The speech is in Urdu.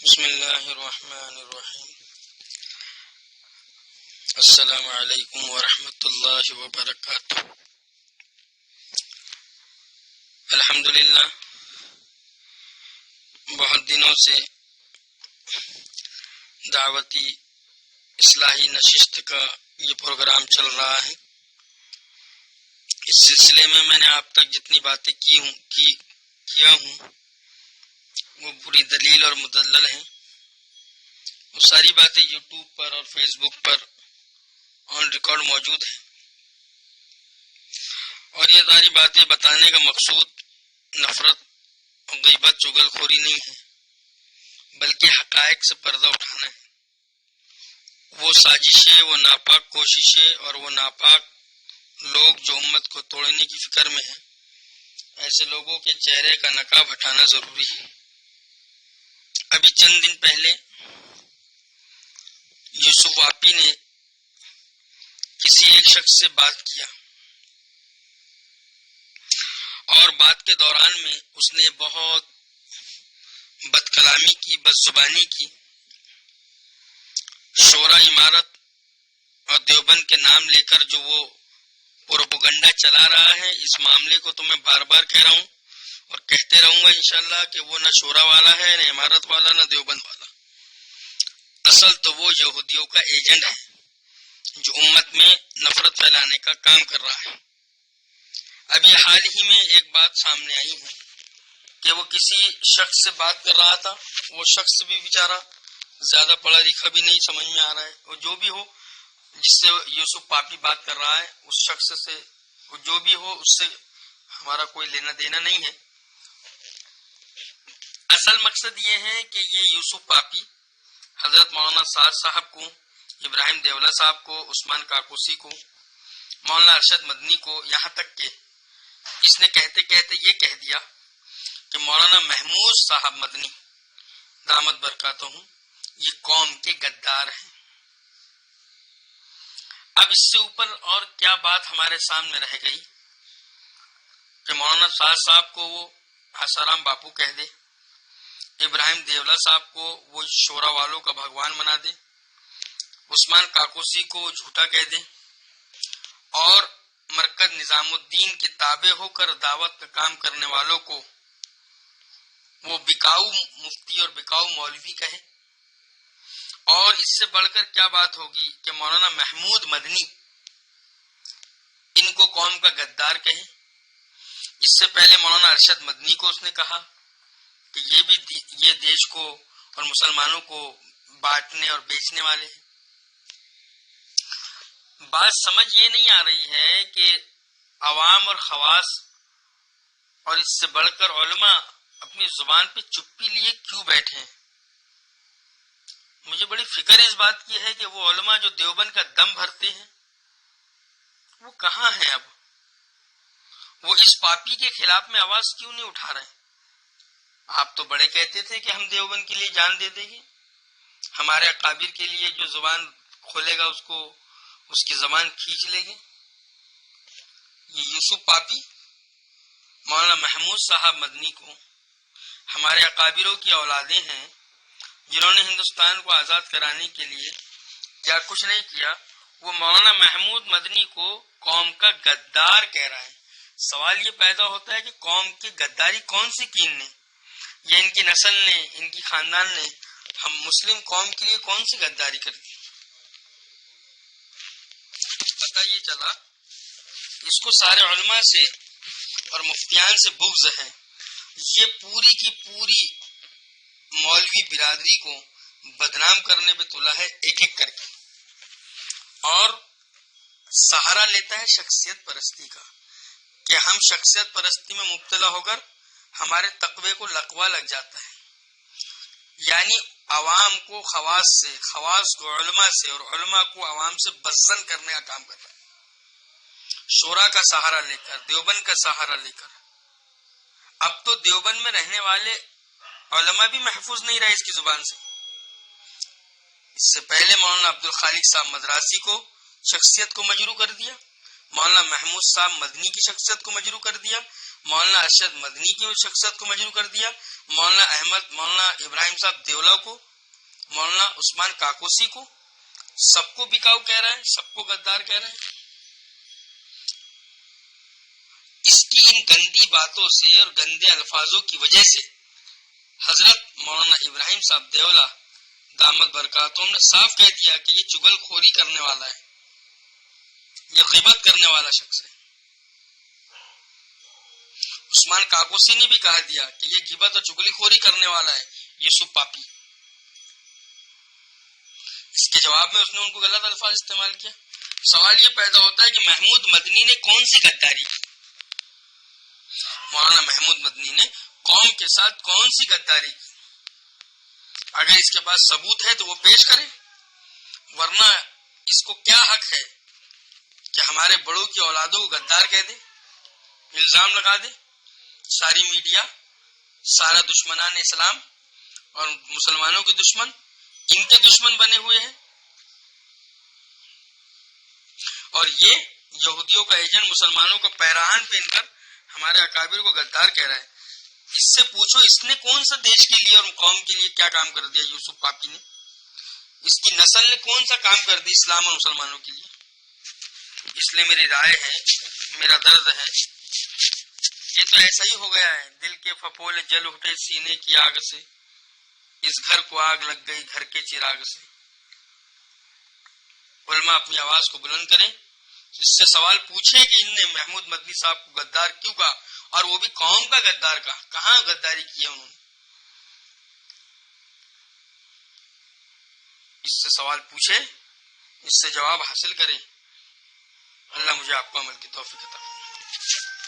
بسم اللہ الرحمن الرحیم۔ السلام علیکم ورحمۃ اللہ وبرکاتہ۔ الحمدللہ بہت دنوں سے دعوتی اصلاحی نشست کا یہ پروگرام چل رہا ہے۔ اس سلسلے میں نے آپ تک جتنی باتیں کیا ہوں وہ پوری دلیل اور مدلل ہیں۔ وہ ساری باتیں یوٹیوب پر اور face book per on record موجود ہیں، اور یہ ساری باتیں بتانے کا مقصود نفرت اور غیبت چغل خوری نہیں ہے، بلکہ حقائق سے پردہ اٹھانا ہے۔ وہ سازشیں، وہ ناپاک کوششیں اور وہ ناپاک لوگ جو امت کو توڑنے کی فکر میں ہیں، ایسے لوگوں کے چہرے کا نقاب ہٹانا ضروری ہے۔ ابھی چند دن پہلے یوسف واپی نے کسی ایک شخص سے بات کیا، اور بات کے دوران میں اس نے بہت بد کلامی کی، بد زبانی کی۔ شورا امارت اور دیوبند کے نام لے کر جو وہ پروپیگنڈا چلا رہا ہے، اس معاملے کو تو میں بار بار کہہ رہا ہوں اور کہتے رہوں گا انشاءاللہ کہ وہ نہ شورا والا ہے، نہ امارت والا، نہ دیوبند والا۔ اصل تو وہ یہودیوں کا ایجنٹ ہے جو امت میں نفرت پھیلانے کا کام کر رہا ہے۔ ابھی حال ہی میں ایک بات سامنے آئی ہے کہ وہ کسی شخص سے بات کر رہا تھا، وہ شخص بھی بیچارہ زیادہ پڑھا لکھا بھی نہیں، سمجھ میں آ رہا ہے، وہ جو بھی ہو جس سے یوسف پاپی بات کر رہا ہے، اس شخص سے وہ جو بھی ہو اس سے ہمارا کوئی لینا دینا نہیں ہے۔ اصل مقصد یہ ہے کہ یہ یوسف پاپی حضرت مولانا سعد صاحب کو، ابراہیم دیولہ صاحب کو، عثمان کاکوسی کو، مولانا ارشد مدنی کو، یہاں تک کہ اس نے کہتے کہتے یہ کہہ دیا کہ مولانا محمود صاحب مدنی دامت برکاتہم یہ قوم کے غدار ہیں۔ اب اس سے اوپر اور کیا بات ہمارے سامنے رہ گئی کہ مولانا سعد صاحب کو وہ آسارام باپو کہہ دے، ابراہیم دیولہ صاحب کو وہ شورا والوں کا بھگوان بنا دے، عثمان کاکوسی کو جھوٹا کہہ دے، اور مرکز نظام الدین کے تابع ہو کر دعوت کا کام کرنے والوں کو وہ بکاؤ مفتی اور بکاؤ مولوی کہے۔ اور اس سے بڑھ کر کیا بات ہوگی کہ مولانا محمود مدنی ان کو قوم کا غدار کہے۔ اس سے پہلے مولانا ارشد مدنی کو اس نے کہا کہ یہ دیش کو اور مسلمانوں کو بانٹنے اور بیچنے والے ہیں۔ بات سمجھ یہ نہیں آ رہی ہے کہ عوام اور خواص اور اس سے بڑھ کر علماء اپنی زبان پہ چپی لیے کیوں بیٹھے ہیں۔ مجھے بڑی فکر اس بات کی ہے کہ وہ علماء جو دیوبند کا دم بھرتے ہیں وہ کہاں ہیں اب؟ وہ اس پاپی کے خلاف میں آواز کیوں نہیں اٹھا رہے ہیں؟ آپ تو بڑے کہتے تھے کہ ہم دیوبند کے لیے جان دے دیں گے، ہمارے اکابر کے لیے جو زبان کھولے گا اس کی زبان کھینچ لیں گے۔ یہ یوسف پاپی مولانا محمود صاحب مدنی کو ہمارے اکابروں کی اولادیں ہیں جنہوں نے ہندوستان کو آزاد کرانے کے لیے کیا کچھ نہیں کیا، وہ مولانا محمود مدنی کو قوم کا غدار کہہ رہا ہے۔ سوال یہ پیدا ہوتا ہے کہ قوم کی غداری کون سی کین نے یا ان کی نسل نے، ان کی خاندان نے ہم مسلم قوم کے لیے کون سی غداری کر دی؟ پتہ یہ چلا اس کو سارے علماء سے اور مفتیان سے بغض ہے۔ یہ پوری کی پوری مولوی برادری کو بدنام کرنے پہ تلا ہے ایک ایک کر کے، اور سہارا لیتا ہے شخصیت پرستی کا کہ ہم شخصیت پرستی میں مبتلا ہو کر ہمارے تقوی کو لقوہ لگ جاتا ہے، یعنی عوام کو خواص سے، خواص کو علماء سے، اور علماء کو عوام سے بدزن کرنے کا کام کرتا ہے، شورا کا سہارا لے کر، دیوبند کا سہارا لے کر۔ اب تو دیوبند میں رہنے والے علماء بھی محفوظ نہیں رہے اس کی زبان سے۔ اس سے پہلے مولانا عبد الخالق صاحب مدراسی کو شخصیت کو مجروح کر دیا، مولانا محمود صاحب مدنی کی شخصیت کو مجروح کر دیا، مولانا ارشد مدنی کی شخصیت کو مجروح کر دیا، مولانا ابراہیم صاحب دیولا کو، مولانا عثمان کاکوسی کو، سب کو بکاؤ کہہ رہا ہے، سب کو غدار کہہ رہا ہے۔ اس کی ان گندی باتوں سے اور گندے الفاظوں کی وجہ سے حضرت مولانا ابراہیم صاحب دیولا دامت برکاتہم نے صاف کہہ دیا کہ یہ چگل خوری کرنے والا ہے، یہ غیبت کرنے والا شخص ہے۔ عثمان کاکوسی نے بھی کہا دیا کہ یہ غیبت اور چگلی خوری کرنے والا ہے، یوسف پاپی۔ اس کے جواب میں اس نے ان کو غلط الفاظ استعمال کیا۔ سوال یہ پیدا ہوتا ہے کہ محمود مدنی نے کون سی غداری کی؟ مولانا محمود مدنی نے قوم کے ساتھ کون سی غداری کی؟ اگر اس کے پاس ثبوت ہے تو وہ پیش کرے، ورنہ اس کو کیا حق ہے کہ ہمارے بڑوں کی اولادوں کو غدار کہہ دے، الزام لگا دے۔ ساری میڈیا، سارا دشمنان اسلام اور مسلمانوں کے دشمن ان کے دشمن بنے ہوئے ہیں، اور یہ یہودیوں کا ایجنٹ مسلمانوں کو پیراہن پہن کر ہمارے اکابر کو غدار کہہ رہا ہے۔ اس سے پوچھو اس نے کون سا دیش کے لیے اور قوم کے لیے کیا کام کر دیا؟ یوسف پاپی نے، اس کی نسل نے کون سا کام کر دیا اسلام اور مسلمانوں کے لیے؟ اس لیے میری رائے ہے، میرا درد ہے، یہ تو ایسا ہی ہو گیا ہے، دل کے پھپھولے جل اٹھے سینے کی آگ سے، اس گھر کو آگ لگ گئی گھر کے چراغ سے۔ علماء اپنی آواز کو بلند کریں، اس سے سوال پوچھیں کہ ان نے محمود مدنی صاحب کو غدار کیوں کہا، اور وہ بھی قوم کا غدار کہا؟ کہاں غداری کی ہے انہوں نے؟ اس سے سوال پوچھے، اس سے جواب حاصل کریں۔ اللہ مجھے آپ کو عمل کی توفیق عطا فرمائے۔